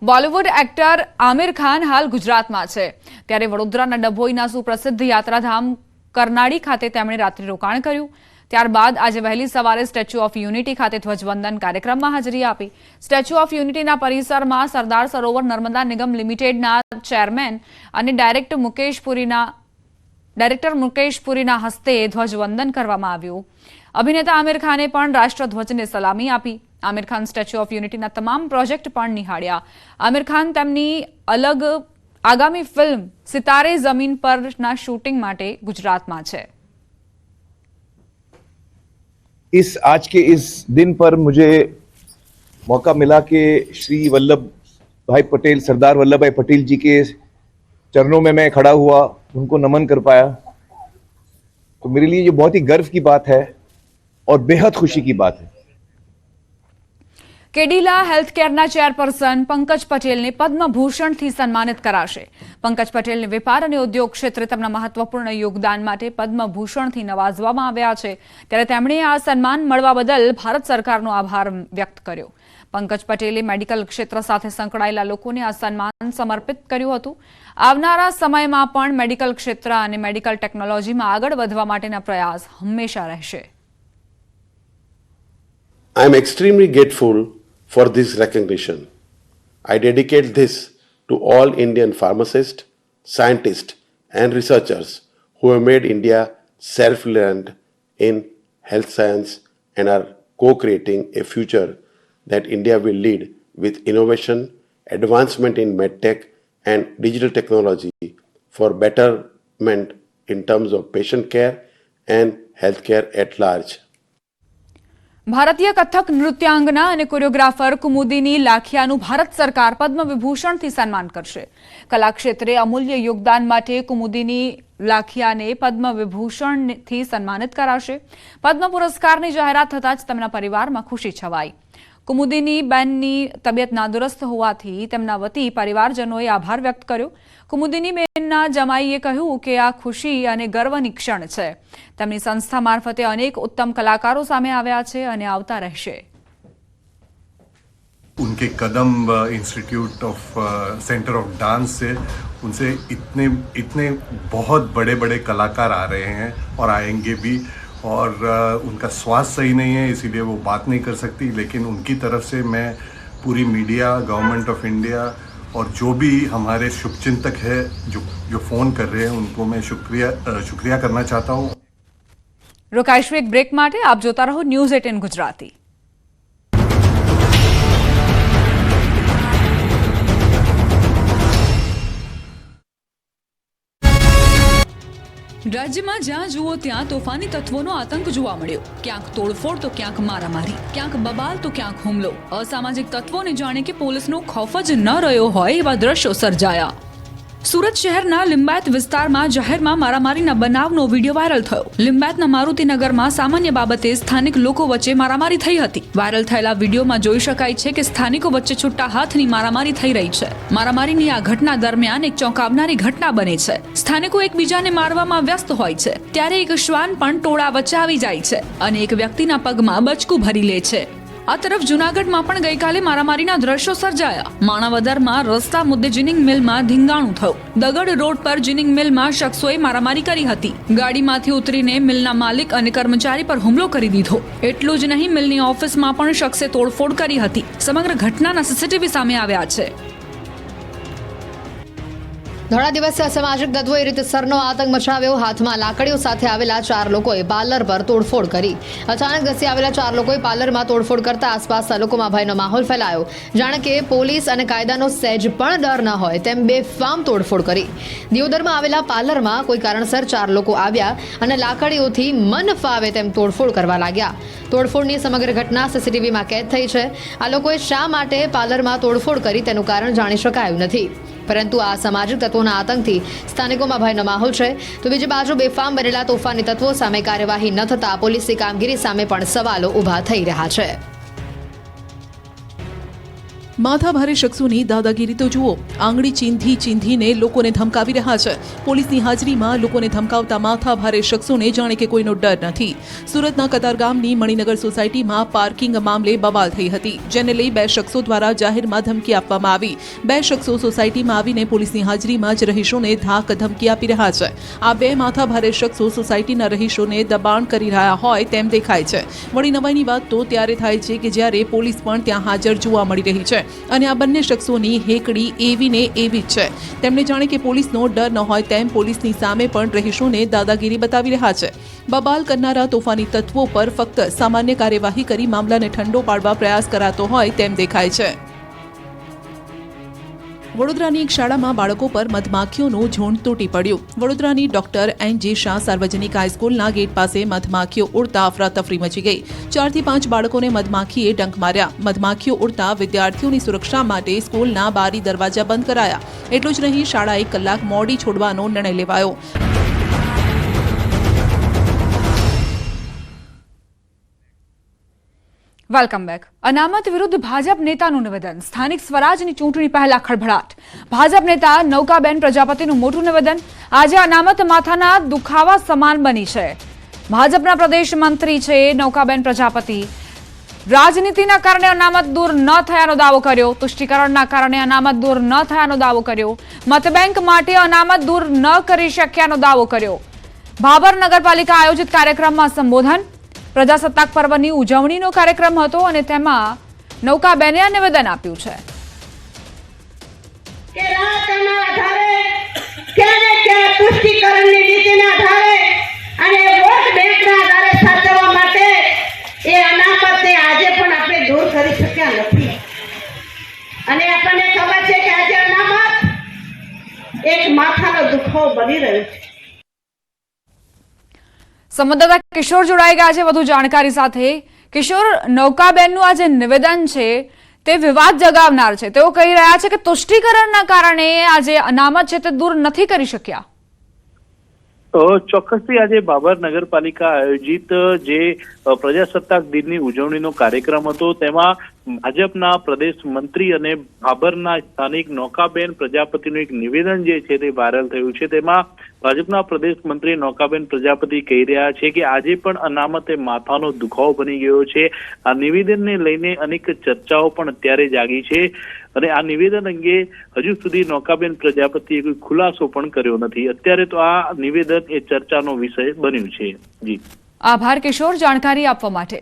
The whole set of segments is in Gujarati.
બોલિવૂડ એક્ટર આમિર ખાન હાલ ગુજરાતમાં છે ત્યારે વડોદરાના ડભોઈના સુપ્રસિદ્ધ યાત્રાધામ કરનાળી ખાતે તેમણે રાત્રિ રોકાણ કર્યું। ત્યારબાદ આજે વહેલી સવારે સ્ટેચ્યુ ઓફ યુનિટી ખાતે ધ્વજવંદન કાર્યક્રમમાં હાજરી આપી। સ્ટેચ્યુ ઓફ યુનિટીના પરિસરમાં સરદાર સરોવર નર્મદા નિગમ લિમિટેડના ચેરમેન અને ડાયરેક્ટર મુકેશ પુરીના હસ્તે ધ્વજવંદન કરવામાં આવ્યું। અભિનેતા આમિર ખાને પણ રાષ્ટ્રધ્વજને સલામી આપી। આમિર ખાન સ્ટેચ્યુ ઓફ યુનિટીના તમામ પ્રોજેક્ટ પણ નિહાળ્યા। આમિર ખાન તેમની આગામી ફિલ્મ સિતારે જમીન પરના શૂટિંગ માટે ગુજરાતમાં છે। आज के इस दिन पर मुझे मौका मिला कि श्री वल्लभ भाई पटेल, सरदार वल्लभ भाई पटेल जी के चरणों में मैं खड़ा हुआ, उनको नमन कर पाया। तो मेरे लिए ये बहुत ही गर्व की बात है और बेहद खुशी की बात है। કેડિલા હેલ્થકેરના ચેરપર્સન પંકજ પટેલને પદ્મભૂષણથી સન્માનિત કરાશે। પંકજ પટેલને વેપાર અને ઉદ્યોગ ક્ષેત્રે તેમના મહત્વપૂર્ણ યોગદાન માટે પદ્મભૂષણથી નવાજવામાં આવ્યા છે ત્યારે તેમણે આ સન્માન મળવા બદલ ભારત સરકારનો આભાર વ્યક્ત કર્યો। પંકજ પટેલે મેડિકલ ક્ષેત્ર સાથે સંકળાયેલા લોકોને આ સન્માન સમર્પિત કર્યું હતું। આવનારા સમયમાં પણ મેડિકલ ક્ષેત્ર અને મેડિકલ ટેકનોલોજીમાં આગળ વધવા માટેના પ્રયાસ હંમેશા રહેશે। I am extremely grateful for this recognition. I dedicate this to all Indian pharmacists, scientists and researchers who have made India self-reliant in health science and are co-creating a future that India will lead with innovation, advancement in medtech and digital technology for betterment in terms of patient care and healthcare at large. ભારતીય કથક નૃત્યાંગના અને કોરિયોગ્રાફર કુમુદિની લાખિયાનું ભારત સરકાર પદ્મ વિભૂષણથી સન્માન કરશે। કલા ક્ષેત્રે અમૂલ્ય યોગદાન માટે કુમુદિની લાખિયાને પદ્મ વિભૂષણથી સન્માનિત કરાશે। પદ્મ પુરસ્કારની જાહેરાત થતાં જ તેમના પરિવારમાં ખુશી છવાઈ। કુમુદિની બેનની તબિયત નાદુરસ્ત હોવાથી તેમના વતી પરિવારજનોએ આભાર વ્યક્ત કર્યો। કુમુદિની બેનના જમાઈએ કહ્યું કે આ ખુશી અને ગર્વની ક્ષણ છે। તેમની સંસ્થા મારફતે અનેક ઉત્તમ કલાકારો સામે આવ્યા છે અને આવતા રહેશે। उनके कदम institute of centre of dance से उनसे इतने बहुत बड़े बड़े कलाकार आ रहे हैं और आएंगे भी। और उनका स्वास्थ्य सही नहीं है इसीलिए वो बात नहीं कर सकती, लेकिन उनकी तरफ से मैं पूरी मीडिया, गवर्नमेंट ऑफ इंडिया और जो भी हमारे शुभचिंतक है जो फ़ोन कर रहे हैं उनको मैं शुक्रिया करना चाहता हूँ। रोकाईशु एक ब्रेक माटे आप जोता रहो न्यूज़ 18 गुजराती। રાજ્યમાં જ્યાં જુઓ ત્યાં તોફાની તત્વોનો આતંક જોવા મળ્યો। ક્યાંક તોડફોડ તો ક્યાંક મારામારી, ક્યાંક બબાલ તો ક્યાંક હુમલો। અસામાજિક તત્વોને જાણે કે પોલીસનો ખૌફ જ ન રહ્યો હોય એવા દ્રશ્યો સર્જાયા। સુરત શહેરના લિંબાયત વિસ્તારમાં જાહેરમાં મારામારીના બનાવનો વિડીયો વાયરલ થયો। લિંબાયતના મારુતિનગરમાં સામાન્ય બાબતે સ્થાનિક લોકો વચ્ચે મારામારી થઈ હતી। વાયરલ થયેલા વિડીયોમાં જોઈ શકાય છે કે સ્થાનિકો વચ્ચે છૂટા હાથની મારામારી થઈ રહી છે। મારામારીની આ ઘટના દરમિયાન એક ચોંકાવનારી ઘટના બને છે। સ્થાનિકો એકબીજાને મારવામાં વ્યસ્ત હોય છે ત્યારે એક શ્વાન પણ ટોળા વચ્ચે આવી જાય છે અને એક વ્યક્તિના પગમાં બચકું ભરી લે છે। આ તરફ જૂનાગઢમાં પણ ગઈકાલે મારામારીના દ્રશ્યો સર્જાયા। માણાવદરમાં રસ્તા મુદ્દે જીનિંગ મિલમાં ધીંગાણું થયું। દગડ રોડ પર જીનિંગ મિલમાં શખ્સોએ મારામારી કરી હતી। ગાડીમાંથી ઉતરીને મિલના માલિક અને કર્મચારી પર હુમલો કરી દીધો। એટલું જ નહીં, મિલની ઓફિસમાં પણ શખ્સે તોડફોડ કરી હતી। સમગ્ર ઘટનાના સીસીટીવી સામે આવ્યા છે। ધોળા દિવસે અસામાજિક તત્વોએ રીતસરનો આતંક મચાવ્યો। હાથમાં લાકડીઓ સાથે આવેલા 4 લોકોએ પાર્લર પર તોડફોડ કરી। અચાનક ઘસી આવેલા 4 લોકોએ પાર્લરમાં તોડફોડ કરતા આસપાસના લોકોમાં ભયનો માહોલ ફેલાયો। જાણે કે પોલીસ અને કાયદાનો સહેજ પણ ડર ન હોય તેમ બેફામ તોડફોડ કરી। દિયોદરમાં આવેલા પાર્લરમાં કોઈ કારણસર 4 લોકો આવ્યા અને લાકડીઓથી મન ફાવે તેમ તોડફોડ કરવા લાગ્યા। તોડફોડની સમગ્ર ઘટના સીસીટીવીમાં કેદ થઈ છે। આ લોકોએ શા માટે પાર્લરમાં તોડફોડ કરી તેનું કારણ જાણી શકાયું નથી, પરંતુ આ સામાજિક તત્વોના આતંકથી સ્થાનિકોમાં ભયનો માહોલ છે। તો બીજી બાજુ બેફામ બનેલા તોફાની તત્વો સામે કાર્યવાહી ન થતા પોલીસની કામગીરી સામે પણ સવાલો ઊભા થઈ રહ્યા છે। માથા ભારે શખ્સોની દાદાગીરી તો જુઓ, આંગળી ચીંધીને લોકોને ધમકાવી રહ્યા છે. પોલીસની હાજરીમાં લોકોને ધમકાવતા માથા ભારે શખ્સોને જાણે કે કોઈનો ડર નથી. સુરતના કતારગામની મણિનગર સોસાયટીમાં પાર્કિંગ મામલે બવાલ થઈ હતી, જેને લઈ 2 શખ્સો દ્વારા જાહેરમાં ધમકી આપવામાં આવી. 2 શખ્સો સોસાયટીમાં આવીને પોલીસની હાજરીમાં જ રહીશોને ધાક ધમકી આપી રહ્યા છે. આ 2 માથા ભારે શખ્સો સોસાયટીના રહીશોને દબાણ કરી રહ્યા હોય તેમ દેખાય છે. વળી નવાઈની વાત તો ત્યારે થાય છે કે જ્યારે પોલીસ પણ ત્યાં હાજર જોવા મળી રહી છે અને આ બંને શખ્સોની હેકડી એવી ને એવી જ છે. તેમણે જાણે કે પોલીસનો ડર ન હોય તેમ પોલીસની સામે પણ રહીશોને દાદાગીરી બતાવી રહ્યા છે. બબાલ કરનારા તોફાની તત્વો પર ફક્ત સામાન્ય કાર્યવાહી કરી મામલાને ઠંડો પાડવા પ્રયાસ કરાતો હોય તેમ દેખાય છે. વડોદરાની એક શાળામાં બાળકો પર મધમાખીઓનું ઝુંડ તૂટી પડ્યું. વડોદરાની ડોક્ટર એન.જે. શાહ સાર્વજનિક હાઈસ્કૂલના ગેટ પાસે મધમાખીઓ ઉડતા અફરાતફરી મચી ગઈ. 4 થી 5 બાળકોને મધમાખીએ ડંખ માર્યા. મધમાખીઓ ઉડતા વિદ્યાર્થીઓની સુરક્ષા માટે સ્કૂલના બારી દરવાજા બંધ કરાયા. એટલું જ નહીં, શાળા 1 કલાક મોડી છોડવાનો નિર્ણય લેવાયો. Welcome back. અનામત વિરુદ્ધ ભાજપ નેતાનું નિવેદન. સ્થાનિક સ્વરાજની ચૂંટણી પહેલા ખળભળાટ. ભાજપ નેતા નૌકાબેન પ્રજાપતિનું મોટું નિવેદન આજે અનામત માથાના દુખાવા સમાન બની છે. ભાજપના પ્રદેશ મંત્રી છે નૌકાબેન પ્રજાપતિ. રાજનીતિના કારણે અનામત દૂર ન થયાનો દાવો કર્યો. તુષ્ટિકરણના કારણે અનામત દૂર ન થયાનો દાવો કર્યો. મતબેંક માટે અનામત દૂર ન કરી શક્યાનો દાવો કર્યો. ભાભર નગરપાલિકા આયોજિત કાર્યક્રમમાં સંબોધન. પ્રજાસત્તાક પર્વની ઉજવણીનો કાર્યક્રમ હતો અને તેમાં નૌકાબેને આ નિવેદન આપ્યું છે કે રાતના આધારે ક્યારે ક્યારે પુષ્ટિકરણની નીતિના આધારે અને વોટ બેંકના આધારે સાચવવા માટે એ અનામતને આજે પણ આપણે દૂર કરી શક્યા નથી. અને આપણને ખબર છે કે આજે અનામત એક માથાનો દુખાવો બની રહ્યો છે. સંવાદદાતા કિશોર જોડાઈ ગયા છે વધુ જાણકારી સાથે. કિશોર, નૌકાબેનનું આ જે નિવેદન છે તે વિવાદ જગાવનાર છે. તેઓ કહી રહ્યા છે કે તુષ્ટિકરણના કારણે આ જે અનામત છે તે દૂર નથી કરી શક્યા. ચોક્કસથી આજે ભાભર નગરપાલિકા આયોજિત જે પ્રજાસત્તાક દિનની ઉજવણીનો કાર્યક્રમ હતો તેમાં ભાજપના પ્રદેશ મંત્રી અને ભાભરના સ્થાનિક નૌકાબેન પ્રજાપતિનું એક નિવેદન જે છે તે વાયરલ થયું છે. તેમાં ભાજપના પ્રદેશ મંત્રી નૌકાબેન પ્રજાપતિ કહી રહ્યા છે કે આજે પણ અનામત એ માથાનો દુખાવો બની ગયો છે. આ નિવેદનને લઈને અનેક ચર્ચાઓ પણ અત્યારે જાગી છે અને આ નિવેદન અંગે હજુ સુધી નૌકાબેન પ્રજાપતિએ કોઈ ખુલાસો પણ કર્યો નથી. અત્યારે તો આ નિવેદન એ ચર્ચાનો વિષય બન્યું છે. જી આભાર કિશોર, જાણકારી આપવા માટે.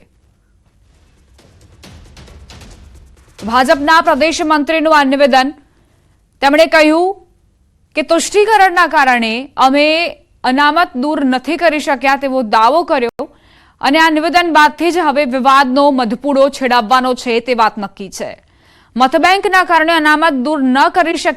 ભાજપના પ્રદેશ મંત્રીનું આ નિવેદન. તેમણે કહ્યું કે તુષ્ટિકરણના કારણે અમે અનામત દૂર નથી કરી શક્યા તેવો દાવો કર્યો અને આ નિવેદન બાદથી જ હવે વિવાદનો મધપૂડો છેડાવવાનો છે તે વાત નક્કી છે. મતબેંકના કારણે અનામત દૂર ન કરી શક્યા